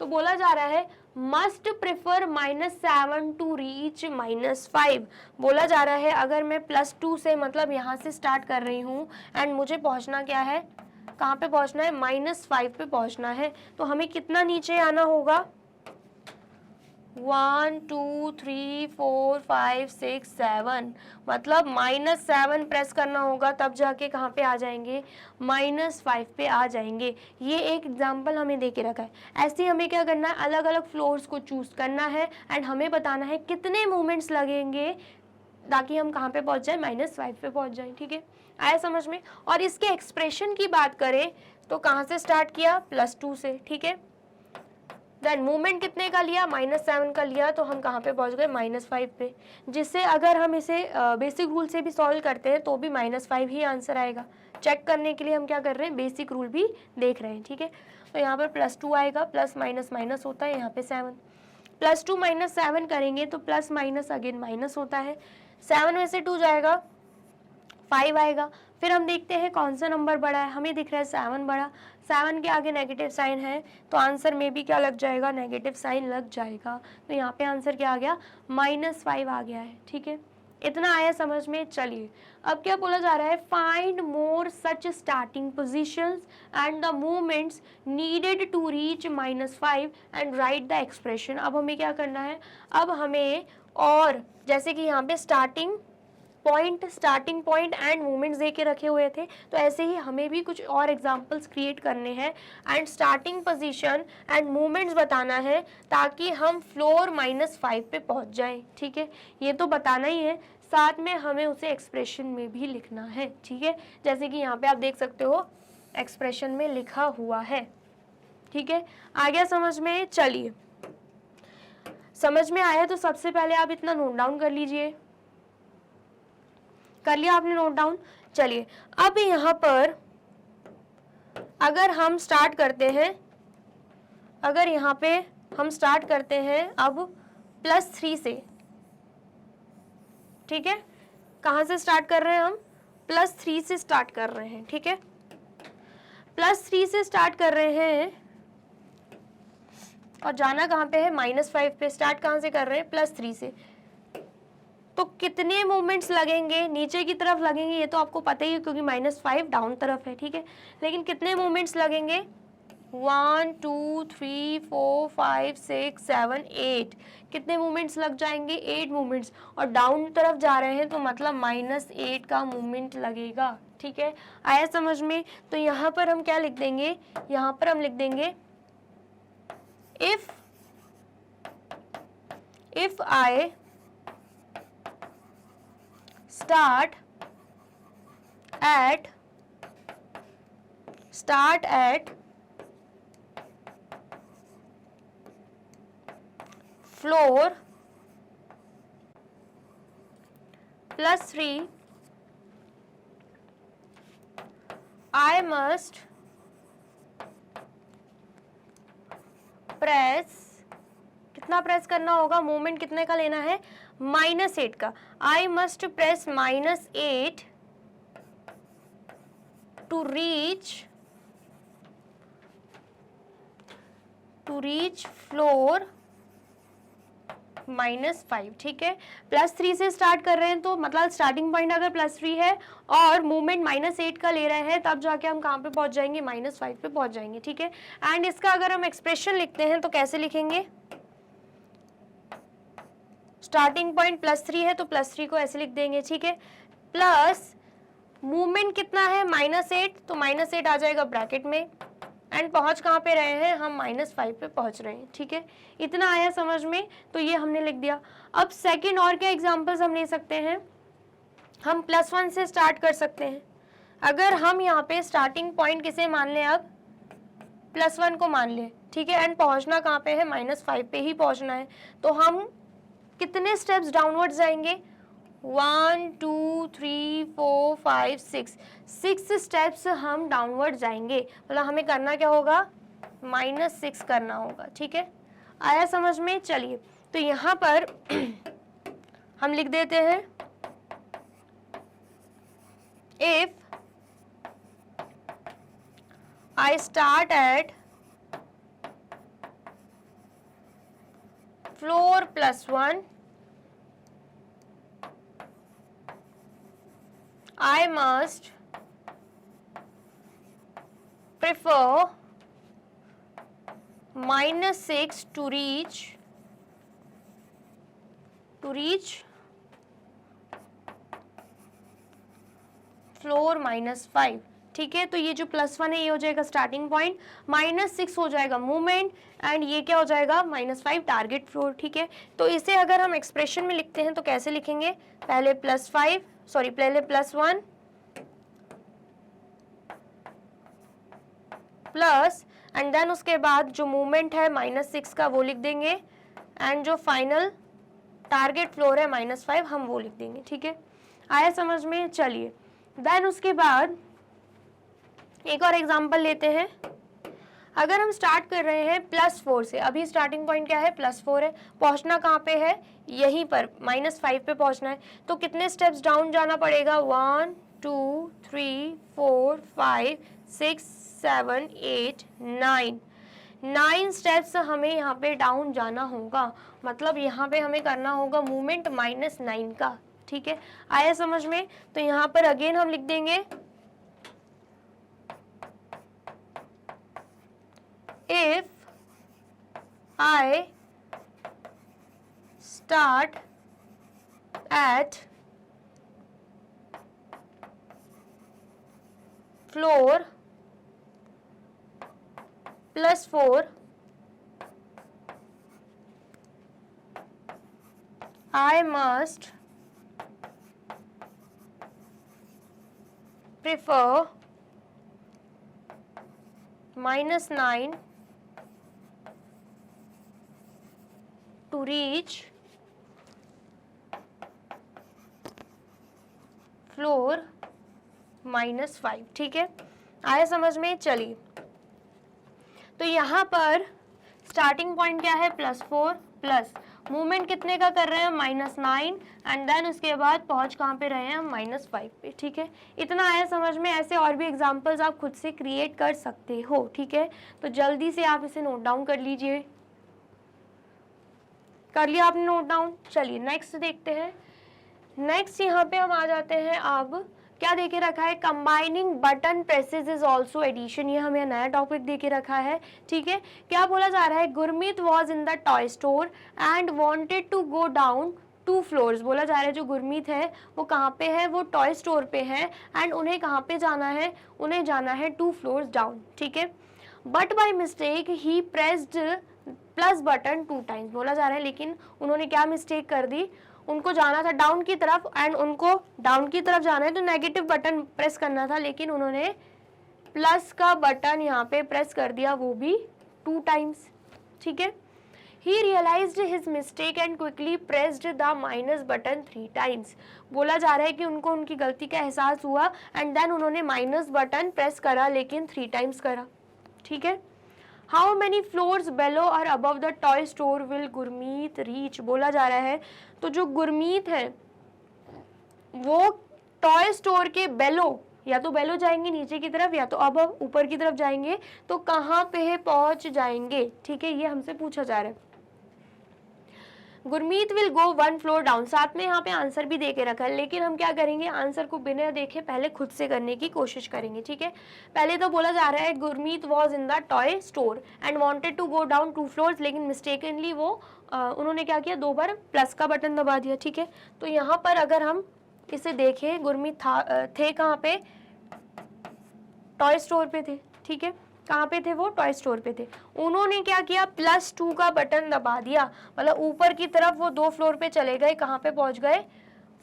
तो बोला जा रहा है मस्ट प्रेफर -7 टू रीच -5। बोला जा रहा है अगर मैं +2 से, मतलब यहाँ से स्टार्ट कर रही हूँ एंड मुझे पहुँचना क्या है, कहाँ पे पहुँचना है, -5 पे पहुँचना है, तो हमें कितना नीचे आना होगा, 1 2 3 4 5 6 7, मतलब -7 प्रेस करना होगा, तब जाके कहाँ पे आ जाएंगे, -5 पे आ जाएंगे। ये एक एग्जाम्पल हमें दे के रखा है। ऐसे ही हमें क्या करना है, अलग अलग फ्लोर्स को चूज करना है एंड हमें बताना है कितने मूवमेंट्स लगेंगे ताकि हम कहाँ पे पहुँच जाए, -5 पे पहुँच जाए। ठीक है, आया समझ में। और इसके एक्सप्रेशन की बात करें तो कहाँ से स्टार्ट किया, +2 से। ठीक है, देन मूवमेंट कितने का लिया, -7 का लिया, तो हम कहाँ पे पहुँच गए, -5 पे। जिससे अगर हम इसे बेसिक रूल से भी सॉल्व करते हैं तो भी -5 ही आंसर आएगा। चेक करने के लिए हम क्या कर रहे हैं, बेसिक रूल भी देख रहे हैं। ठीक है, तो यहाँ पर +2 आएगा, प्लस माइनस माइनस होता है, यहाँ पे 7, +2 - 7 करेंगे तो प्लस माइनस अगेन माइनस होता है, 7 में से 2 जाएगा, 5 आएगा। फिर हम देखते हैं कौन सा नंबर बड़ा है, हमें दिख रहा है 7 बड़ा, 7 के आगे नेगेटिव साइन है तो आंसर में भी क्या लग जाएगा, नेगेटिव साइन लग जाएगा। तो यहाँ पे आंसर क्या आ गया, -5 आ गया है। ठीक है, इतना आया समझ में। चलिए अब क्या बोला जा रहा है, find more such starting positions and the movements needed to reach -5 and write the expression. अब हमें क्या करना है, अब हमें, और जैसे कि यहाँ पे स्टार्टिंग पॉइंट एंड मूवमेंट्स दे के रखे हुए थे, तो ऐसे ही हमें भी कुछ और एग्जांपल्स क्रिएट करने हैं and starting position and movements बताना है ताकि हम फ्लोर -5 पे पहुंच जाएं। ठीक है, ये तो बताना ही है, साथ में हमें उसे एक्सप्रेशन में भी लिखना है। ठीक है, जैसे कि यहाँ पे आप देख सकते हो एक्सप्रेशन में लिखा हुआ है। ठीक है, आ गया समझ में। चलिए, समझ में आया तो सबसे पहले आप इतना नोट डाउन कर लीजिए। कर लिया आपने नोट डाउन। चलिए अब यहाँ पर अगर हम स्टार्ट करते हैं, अगर यहाँ पे हम स्टार्ट करते हैं अब +3 से। ठीक है, कहाँ से स्टार्ट कर रहे हैं हम, +3 से स्टार्ट कर रहे हैं। ठीक है, +3 से स्टार्ट कर रहे हैं और जाना कहाँ पे है, -5 पे। स्टार्ट कहाँ से कर रहे हैं, +3 से। तो कितने मूवमेंट्स लगेंगे, नीचे की तरफ लगेंगे, ये तो आपको पता ही है क्योंकि -5 डाउन तरफ है। ठीक है, लेकिन कितने मूवमेंट्स लगेंगे, 1 2 3 4 5 6 7 8, कितने मूवमेंट्स लग जाएंगे, 8 मूवमेंट्स। और डाउन तरफ जा रहे हैं तो मतलब -8 का मूवमेंट लगेगा। ठीक है, आया समझ में। तो यहाँ पर हम क्या लिख देंगे, यहाँ पर हम लिख देंगे if I start at floor +3, I must press, कितना प्रेस करना होगा, मूवमेंट कितने का लेना है, -8 का। I must press -8 to reach floor -5। ठीक है, +3 से स्टार्ट कर रहे हैं तो मतलब स्टार्टिंग पॉइंट अगर +3 है और मूवमेंट -8 का ले रहे हैं तब जाके हम कहाँ पे पहुंच जाएंगे, -5 पे पहुंच जाएंगे। ठीक है, एंड इसका अगर हम एक्सप्रेशन लिखते हैं तो कैसे लिखेंगे, स्टार्टिंग पॉइंट +3 है तो +3 को ऐसे लिख देंगे। ठीक है, प्लस मूवमेंट कितना है -8, तो -8 आ जाएगा ब्रैकेट में, एंड पहुंच कहाँ पे रहे हैं हम -5 पे पहुंच रहे हैं, ठीक है। इतना आया समझ में, तो ये हमने लिख दिया। अब सेकंड और क्या एग्जांपल्स हम ले सकते हैं, हम +1 से स्टार्ट कर सकते हैं। अगर हम यहाँ पे स्टार्टिंग पॉइंट किसे मान लें, अब +1 को मान लें, ठीक है, एंड पहुंचना कहाँ पे है, -5 पे ही पहुंचना है, तो हम कितने स्टेप्स डाउनवर्ड जाएंगे, 1 2 3 4 5 6 स्टेप्स हम डाउनवर्ड जाएंगे, मतलब हमें करना क्या होगा, -6 करना होगा, ठीक है। आया समझ में। चलिए, तो यहाँ पर हम लिख देते हैं, if I start at floor +1, I must prefer -6 to reach floor -5, ठीक है। तो ये जो +1 है ये हो जाएगा स्टार्टिंग पॉइंट, -6 हो जाएगा मूवमेंट, एंड ये क्या हो जाएगा, -5 टारगेट फ्लोर, ठीक है। तो इसे अगर हम एक्सप्रेशन में लिखते हैं तो कैसे लिखेंगे, पहले +1 प्लस, एंड देन उसके बाद जो मूवमेंट है -6 का वो लिख देंगे, एंड जो फाइनल टारगेट फ्लोर है -5 हम वो लिख देंगे, ठीक है। आया समझ में। चलिए, देन उसके बाद एक और एग्जांपल लेते हैं। अगर हम स्टार्ट कर रहे हैं +4 से, अभी स्टार्टिंग पॉइंट क्या है, +4 है, पहुंचना कहाँ पे है, यहीं पर -5 पे पहुंचना है, तो कितने स्टेप्स डाउन जाना पड़ेगा, 1 2 3 4 5 6 7 8 9 स्टेप्स हमें यहाँ पे डाउन जाना होगा, मतलब यहाँ पे हमें करना होगा मूवमेंट -9 का, ठीक है। आया समझ में। तो यहाँ पर अगेन हम लिख देंगे, if I start at floor +4, I must prefer -9 to reach floor -5, ठीक है। आया समझ में। चलिए, तो यहाँ पर स्टार्टिंग पॉइंट क्या है, +4 प्लस मूवमेंट कितने का कर रहे हैं, -9, एंड देन उसके बाद पहुंच कहाँ पे रहे हैं हम, -5 पे, ठीक है। इतना आया समझ में। ऐसे और भी एग्जांपल्स आप खुद से क्रिएट कर सकते हो, ठीक है। तो जल्दी से आप इसे नोट डाउन कर लीजिए। कर लिया आपने नोट डाउन। चलिए नेक्स्ट देखते हैं। नेक्स्ट यहाँ पे हम आ जाते हैं, अब क्या देके रखा है, combining button presses is also addition, ये हमें नया टॉपिक देके रखा है, ठीक है। क्या बोला जा रहा है, Gurmeet was in the toy store and wanted to go down 2 floors. बोला जा रहा है जो गुरमीत है वो कहाँ पे है, वो टॉय स्टोर पे है, एंड उन्हें कहाँ पे जाना है, उन्हें जाना है 2 फ्लोर्स डाउन, ठीक है। But by mistake he pressed plus button 2 times. बोला जा रहा है लेकिन उन्होंने क्या मिस्टेक कर दी, उनको जाना था डाउन की तरफ, एंड उनको डाउन की तरफ जाना है तो नेगेटिव बटन प्रेस करना था, लेकिन उन्होंने प्लस का बटन यहाँ पे प्रेस कर दिया, वो भी 2 टाइम्स, ठीक है। He realized his mistake and quickly pressed the minus button 3 times. बोला जा रहा है कि उनको उनकी गलती का एहसास हुआ, एंड देन उन्होंने माइनस बटन प्रेस करा, लेकिन 3 टाइम्स करा, ठीक है। How many floors below or above the toy store will Gurmeet reach? बोला जा रहा है तो जो गुरमीत है वो टॉय स्टोर के बेलो, या तो बेलो जाएंगे नीचे की तरफ, या तो अब ऊपर की तरफ जाएंगे, तो कहाँ पे पहुंच जाएंगे, ठीक है। ये हमसे पूछा जा रहा है। Gurmeet will go 1 floor down, साथ में यहाँ पे आंसर भी दे के रखा है, लेकिन हम क्या करेंगे, आंसर को बिना देखे पहले खुद से करने की कोशिश करेंगे, ठीक है। पहले तो बोला जा रहा है Gurmeet was in the toy store and wanted to go down 2 floors, लेकिन मिस्टेकनली वो उन्होंने क्या किया, 2 बार प्लस का बटन दबा दिया, ठीक है। तो यहाँ पर अगर हम इसे देखे गुरमीत थे कहाँ पे, टॉय स्टोर पे थे, ठीक है, कहाँ पे थे वो, टॉय स्टोर पे थे। उन्होंने क्या किया, +2 का बटन दबा दिया, मतलब ऊपर की तरफ वो 2 फ्लोर पे चले गए, कहाँ पे पहुंच गए,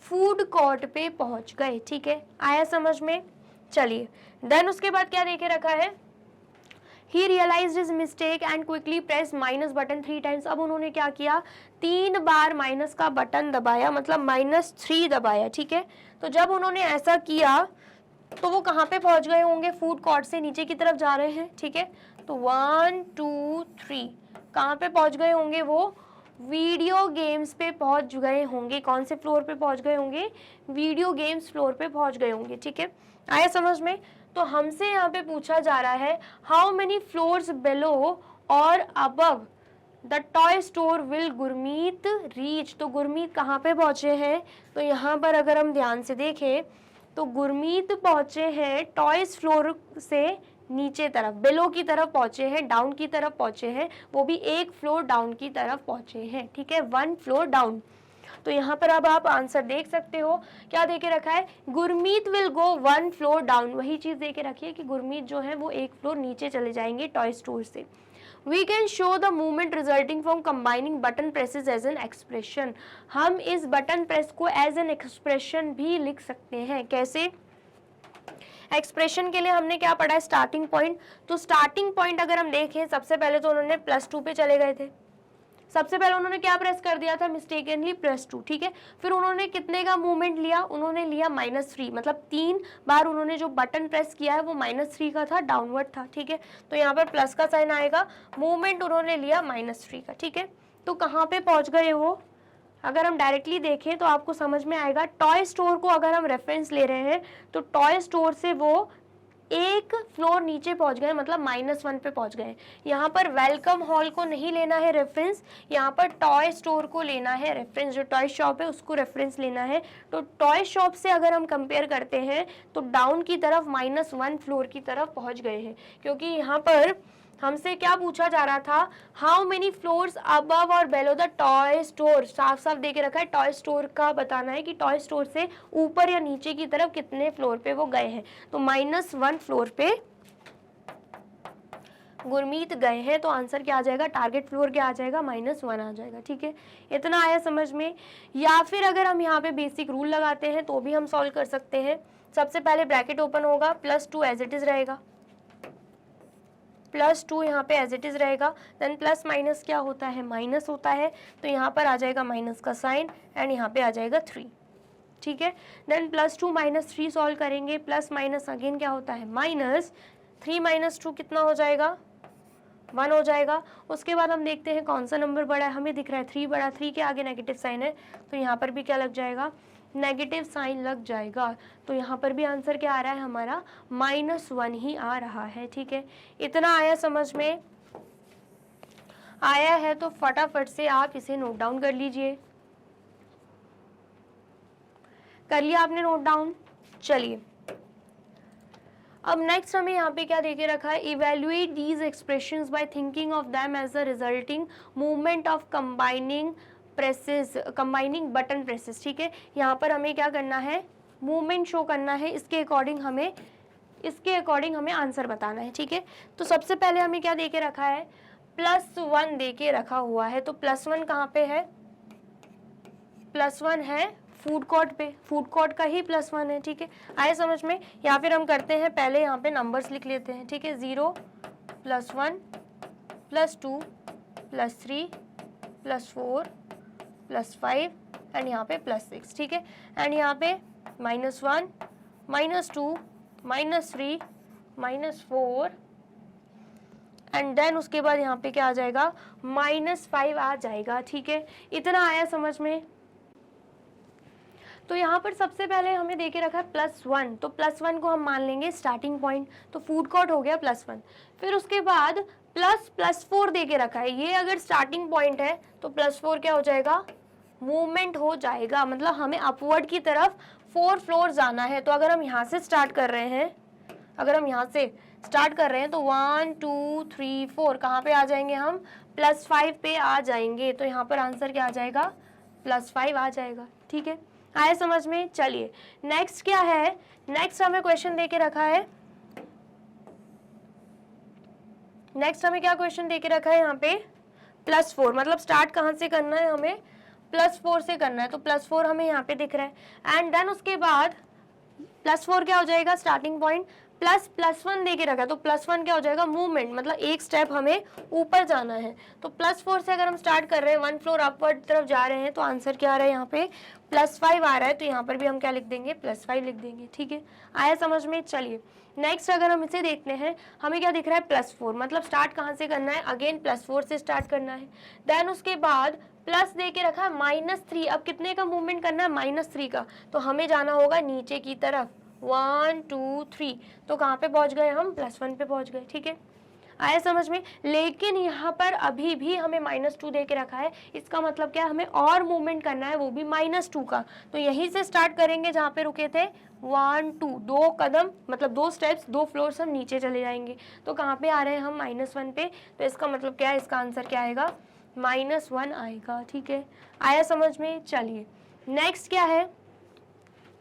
फूड कोर्ट पे पहुंच गए, ठीक है, आया समझ में। चलिए देन उसके बाद क्या देके रखा है, He realized his mistake and quickly pressed minus button 3 times। अब उन्होंने क्या किया, 3 बार माइनस का बटन दबाया, मतलब -3 दबाया, ठीक है। तो जब उन्होंने ऐसा किया तो वो कहाँ पे पहुंच गए होंगे, फूड कोर्ट से नीचे की तरफ जा रहे हैं, ठीक है। तो 1 2 3 कहाँ पे पहुंच गए होंगे, वो वीडियो गेम्स पे पहुंच गए होंगे। कौन से फ्लोर पे पहुंच गए होंगे, वीडियो गेम्स फ्लोर पे पहुंच गए होंगे, ठीक है, आया समझ में। तो हमसे यहाँ पे पूछा जा रहा है हाउ मेनी फ्लोर्स बिलो और above the toy store will Gurmeet reach. तो गुरमीत कहाँ पे पहुंचे हैं, तो यहाँ पर अगर हम ध्यान से देखें तो गुरमीत पहुंचे हैं टॉयज फ्लोर से नीचे तरफ, बिलो की तरफ पहुंचे हैं, डाउन की तरफ पहुंचे हैं, वो भी 1 फ्लोर डाउन की तरफ पहुंचे हैं, ठीक है, 1 फ्लोर डाउन। तो यहाँ पर अब आप आंसर देख सकते हो, क्या देके रखा है, Gurmeet will go 1 floor down, वही चीज देके रखी है कि गुरमीत जो है वो 1 फ्लोर नीचे चले जाएंगे टॉय स्टोर से। We can show the movement resulting from combining button presses as an expression। हम इस बटन प्रेस को एज एन एक्सप्रेशन भी लिख सकते हैं। कैसे, एक्सप्रेशन के लिए हमने क्या पढ़ा है, स्टार्टिंग पॉइंट। तो स्टार्टिंग पॉइंट अगर हम देखें, सबसे पहले तो उन्होंने +2 पे चले गए थे, सबसे पहले उन्होंने क्या प्रेस कर दिया था, मिस्टेकनली +2, ठीक है। फिर उन्होंने कितने का मूवमेंट लिया, उन्होंने लिया -3, मतलब 3 बार उन्होंने जो बटन प्रेस किया है वो -3 का था, डाउनवर्ड था, ठीक है। तो यहाँ पर प्लस का साइन आएगा, मूवमेंट उन्होंने लिया -3 का, ठीक है। तो कहाँ पे पहुंच गए वो, अगर हम डायरेक्टली देखें तो आपको समझ में आएगा, टॉय स्टोर को अगर हम रेफरेंस ले रहे हैं तो टॉय स्टोर से वो 1 फ्लोर नीचे पहुंच गए, मतलब -1 पे पहुंच गए। यहाँ पर वेलकम हॉल को नहीं लेना है रेफरेंस, यहाँ पर टॉय स्टोर को लेना है रेफरेंस, जो टॉय शॉप है उसको रेफरेंस लेना है। तो टॉय शॉप से अगर हम कंपेयर करते हैं तो डाउन की तरफ -1 फ्लोर की तरफ पहुंच गए हैं, क्योंकि यहाँ पर हमसे क्या पूछा जा रहा था, हाउ मेनी फ्लोर्स अबव और बेलो द टॉय स्टोर। साफ साफ दे के रखा है, टॉय स्टोर का बताना है कि टॉय स्टोर से ऊपर या नीचे की तरफ कितने फ्लोर पे वो गए हैं। तो -1 फ्लोर पे गुरमीत गए हैं, तो आंसर क्या आ जाएगा, टारगेट फ्लोर क्या आ जाएगा, -1 आ जाएगा, ठीक है। इतना आया समझ में। या फिर अगर हम यहाँ पे बेसिक रूल लगाते हैं तो भी हम सॉल्व कर सकते हैं। सबसे पहले ब्रैकेट ओपन होगा, +2 एज इट इज रहेगा, +2 यहाँ पे एज इट इज रहेगा, देन प्लस माइनस क्या होता है, माइनस होता है, तो यहाँ पर आ जाएगा माइनस का साइन एंड यहाँ पे आ जाएगा 3, ठीक है। देन +2 -3 सॉल्व करेंगे, प्लस माइनस अगेन क्या होता है, -3 -2 कितना हो जाएगा, 1 हो जाएगा। उसके बाद हम देखते हैं कौन सा नंबर बड़ा है, हमें दिख रहा है 3 बड़ा, 3 के आगे नेगेटिव साइन है, तो यहाँ पर भी क्या लग जाएगा, नेगेटिव साइन लग जाएगा। तो यहाँ पर भी आंसर क्या आ रहा है हमारा, -1 ही आ रहा है, ठीक है। इतना आया समझ में, आया है तो फटाफट से आप इसे नोट डाउन कर लीजिए। कर लिया आपने नोट डाउन। चलिए अब नेक्स्ट हमें यहाँ पे क्या देके रखा है, evaluate these expressions by thinking of them as a resulting movement of combining presses, combining button presses, ठीक है। यहाँ पर हमें क्या करना है, मूवमेंट शो करना है, इसके अकॉर्डिंग हमें आंसर बताना है, ठीक है। तो सबसे पहले हमें क्या देके रखा है, +1 देके रखा हुआ है। तो +1 कहाँ पे है, +1 है फूड कोर्ट पे, फूड कोर्ट का ही +1 है, ठीक है। आए समझ में। या फिर हम करते हैं, पहले यहाँ पे नंबर्स लिख लेते हैं, ठीक है, 0 +1 +2 +3 +4 +5 एंड यहाँ पे +6, ठीक है। एंड यहाँ पे -1 -2 -3 -4 एंड देन उसके बाद यहाँ पे क्या आ जाएगा, -5 आ जाएगा, ठीक है। इतना आया समझ में। तो यहाँ पर सबसे पहले हमें देके रखा है +1, तो +1 को हम मान लेंगे स्टार्टिंग पॉइंट, तो फूड कोर्ट हो गया +1। फिर उसके बाद +4 देके रखा है, ये अगर स्टार्टिंग पॉइंट है तो +4 क्या हो जाएगा, मूवमेंट हो जाएगा, मतलब हमें अपवर्ड की तरफ 4 फ्लोर जाना है। तो अगर हम यहाँ से स्टार्ट कर रहे हैं, तो 1 2 3 4 कहाँ पे आ जाएंगे हम, +5 पे आ जाएंगे। तो यहाँ पर आंसर क्या आ जाएगा, +5 आ जाएगा, ठीक है। आया समझ में? चलिए नेक्स्ट क्या है, नेक्स्ट हमें क्वेश्चन दे के रखा है, नेक्स्ट हमें क्या क्वेश्चन दे के रखा है यहाँ पे, +4, मतलब स्टार्ट कहाँ से करना है हमें, +4 से करना है, तो +4 हमें यहाँ पे दिख रहा है। एंड देन उसके बाद +4 क्या हो जाएगा स्टार्टिंग पॉइंट, +1 दे के रखा है, तो +1 क्या हो जाएगा मूवमेंट, मतलब एक स्टेप हमें ऊपर जाना है। तो +4 से अगर हम स्टार्ट कर रहे हैं, 1 फ्लोर अपवर्ड तरफ जा रहे हैं, तो आंसर क्या आ रहा है यहाँ पे +5 आ रहा है, तो यहाँ पर भी हम क्या लिख देंगे +5 लिख देंगे। ठीक है, आया समझ में? चलिए नेक्स्ट अगर हम इसे देखते हैं, हमें क्या दिख रहा है +4, मतलब स्टार्ट कहाँ से करना है, अगेन +4 से स्टार्ट करना है। देन उसके बाद प्लस दे के रखा है -3, अब कितने का मूवमेंट करना है, -3 का, तो हमें जाना होगा नीचे की तरफ, 1 2 3, तो कहाँ पे पहुंच गए हम, +1 पे पहुंच गए। ठीक है, आया समझ में? लेकिन यहाँ पर अभी भी हमें -2 दे के रखा है, इसका मतलब क्या है, हमें और मूवमेंट करना है, वो भी -2 का, तो यहीं से स्टार्ट करेंगे जहाँ पे रुके थे, 1 2, 2 कदम मतलब 2 स्टेप्स, 2 फ्लोर्स हम नीचे चले जाएंगे, तो कहाँ पे आ रहे हैं हम -1 पे, तो इसका मतलब क्या है, इसका आंसर क्या आएगा, -1 आएगा। ठीक है, आया समझ में? चलिए नेक्स्ट क्या है,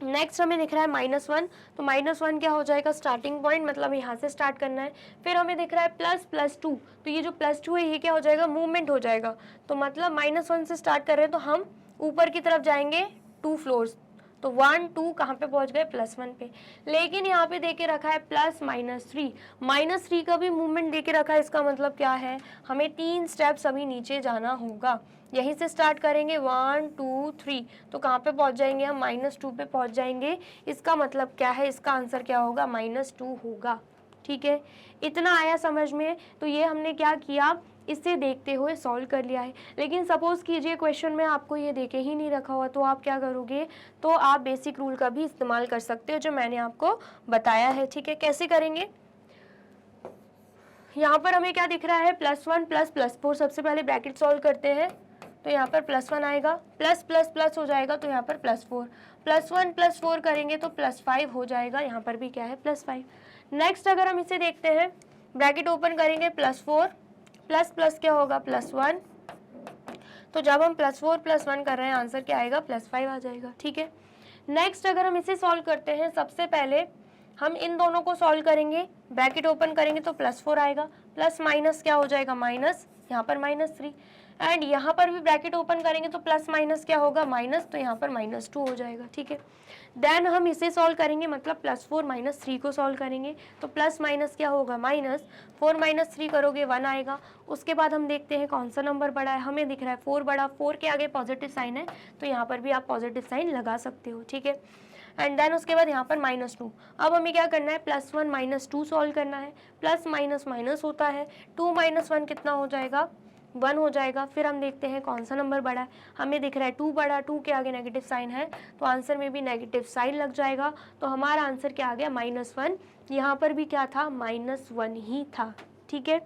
नेक्स्ट हमें दिख रहा है -1, तो -1 क्या हो जाएगा स्टार्टिंग पॉइंट, मतलब यहाँ से स्टार्ट करना है। फिर हमें दिख रहा है ++2, तो ये जो +2 है ये क्या हो जाएगा, मूवमेंट हो जाएगा, तो मतलब -1 से स्टार्ट कर रहे हैं, तो हम ऊपर की तरफ जाएंगे 2 फ्लोर्स, तो 1 2 कहाँ पे पहुँच गए, +1 पे। लेकिन यहाँ पे दे के रखा है +-3, -3 का भी मूवमेंट दे के रखा है, इसका मतलब क्या है, हमें 3 स्टेप्स अभी नीचे जाना होगा, यहीं से स्टार्ट करेंगे 1 2 3, तो कहाँ पे पहुँच जाएंगे हम, -2 पे पहुँच जाएंगे, इसका मतलब क्या है, इसका आंसर क्या होगा, -2 होगा। ठीक है, इतना आया समझ में? तो ये हमने क्या किया, इसे देखते हुए सॉल्व कर लिया है। लेकिन सपोज कीजिए क्वेश्चन में आपको ये देके ही नहीं रखा हुआ, तो आप क्या करोगे, तो आप बेसिक रूल का भी इस्तेमाल कर सकते हो जो मैंने आपको बताया है। ठीक है, कैसे करेंगे, यहाँ पर हमें क्या दिख रहा है, +1 + +4, सबसे पहले ब्रैकेट सॉल्व करते हैं, तो यहाँ पर +1 आएगा, प्लस प्लस प्लस हो जाएगा, तो यहाँ पर +4, +1 + 4 करेंगे तो +5 हो जाएगा, यहाँ पर भी क्या है +5। नेक्स्ट अगर हम इसे देखते हैं, ब्रैकेट ओपन करेंगे, +4 प्लस प्लस क्या होगा, +1, तो जब हम +4 + 1 कर रहे हैं, आंसर क्या आएगा, +5 आ जाएगा। ठीक है, नेक्स्ट अगर हम इसे सॉल्व करते हैं, सबसे पहले हम इन दोनों को सॉल्व करेंगे, ब्रैकेट ओपन करेंगे तो +4 आएगा, प्लस माइनस क्या हो जाएगा, माइनस, यहाँ पर -3, एंड यहाँ पर भी ब्रैकेट ओपन करेंगे तो प्लस माइनस क्या होगा, माइनस, तो यहाँ पर -2 हो जाएगा। ठीक है, देन हम इसे सॉल्व करेंगे, मतलब +4 - 3 को सॉल्व करेंगे, तो प्लस माइनस क्या होगा, माइनस, 4 - 3 करोगे 1 आएगा। उसके बाद हम देखते हैं कौन सा नंबर बड़ा है, हमें दिख रहा है 4 बड़ा, 4 के आगे पॉजिटिव साइन है, तो यहाँ पर भी आप पॉजिटिव साइन लगा सकते हो। ठीक है, एंड देन उसके बाद यहाँ पर -2, अब हमें क्या करना है, +1 - 2 सॉल्व करना है, प्लस माइनस माइनस होता है, 2 - 1 कितना हो जाएगा, 1 हो जाएगा। फिर हम देखते हैं कौन सा नंबर बड़ा है, हमें दिख रहा है 2 बड़ा, 2 के आगे नेगेटिव साइन है, तो आंसर में भी नेगेटिव साइन लग जाएगा, तो हमारा आंसर क्या आ गया, -1, यहाँ पर भी क्या था, -1 ही था। ठीक है,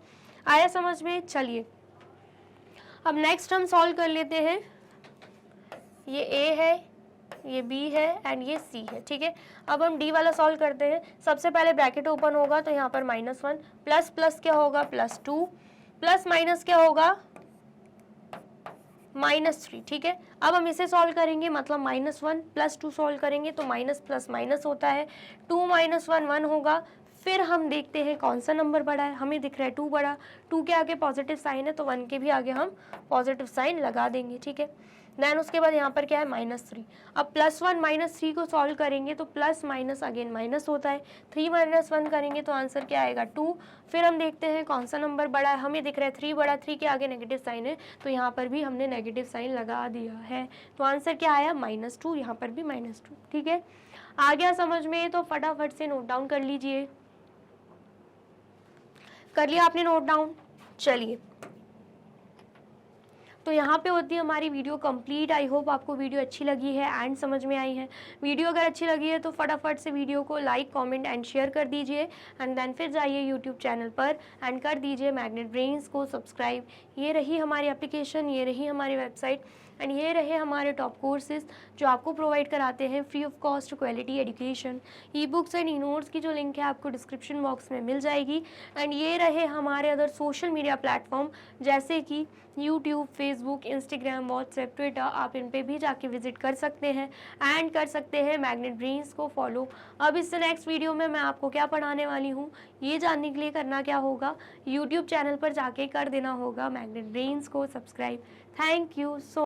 आया समझ में? चलिए अब नेक्स्ट हम सॉल्व कर लेते हैं, ये A है, ये B है एंड ये C है। ठीक है, अब हम D वाला सॉल्व करते हैं, सबसे पहले ब्रैकेट ओपन होगा, तो यहाँ पर -1, प्लस प्लस क्या होगा, +2, प्लस माइनस क्या होगा, -3। ठीक है, अब हम इसे सॉल्व करेंगे, मतलब -1 + 2 सॉल्व करेंगे तो माइनस प्लस माइनस होता है, 2 - 1 1 होगा। फिर हम देखते हैं कौन सा नंबर बड़ा है, हमें दिख रहा है 2 बड़ा, 2 के आगे पॉजिटिव साइन है, तो 1 के भी आगे हम पॉजिटिव साइन लगा देंगे। ठीक है, देन उसके बाद यहाँ पर क्या है, -3, अब +1 - 3 को सॉल्व करेंगे तो प्लस माइनस अगेन माइनस होता है, 3 - 1 करेंगे तो आंसर क्या आएगा, 2। फिर हम देखते हैं कौन सा नंबर बड़ा है, हमें दिख रहा है 3 बड़ा, 3 के आगे नेगेटिव साइन है, तो यहाँ पर भी हमने नेगेटिव साइन लगा दिया है, तो आंसर क्या आया, -2, यहाँ पर भी -2। ठीक है, आ गया समझ में? तो फटाफट से नोट डाउन कर लीजिए, कर लिया आपने नोट डाउन? चलिए, तो यहाँ पे होती है हमारी वीडियो कंप्लीट। आई होप आपको वीडियो अच्छी लगी है एंड समझ में आई है। वीडियो अगर अच्छी लगी है तो फटाफट से वीडियो को लाइक, कमेंट एंड शेयर कर दीजिए, एंड देन फिर जाइए यूट्यूब चैनल पर एंड कर दीजिए मैग्नेट ब्रेन्स को सब्सक्राइब। ये रही हमारी एप्लीकेशन, ये रही हमारी वेबसाइट, एंड ये रहे हमारे टॉप कोर्सेज जो आपको प्रोवाइड कराते हैं free of cost quality education. E books and e notes की जो लिंक है आपको डिस्क्रिप्शन बॉक्स में मिल जाएगी। एंड ये रहे हमारे अदर सोशल मीडिया प्लेटफॉर्म जैसे कि YouTube, Facebook, Instagram, WhatsApp, Twitter, आप इन पे भी जाके विजिट कर सकते हैं एंड कर सकते हैं मैग्नेट ब्रेन्स को फॉलो। अब इससे नेक्स्ट वीडियो में मैं आपको क्या पढ़ाने वाली हूँ ये जानने के लिए करना क्या होगा, यूट्यूब चैनल पर जाके कर देना होगा मैग्नेट ब्रेन्स को सब्सक्राइब। Thank you so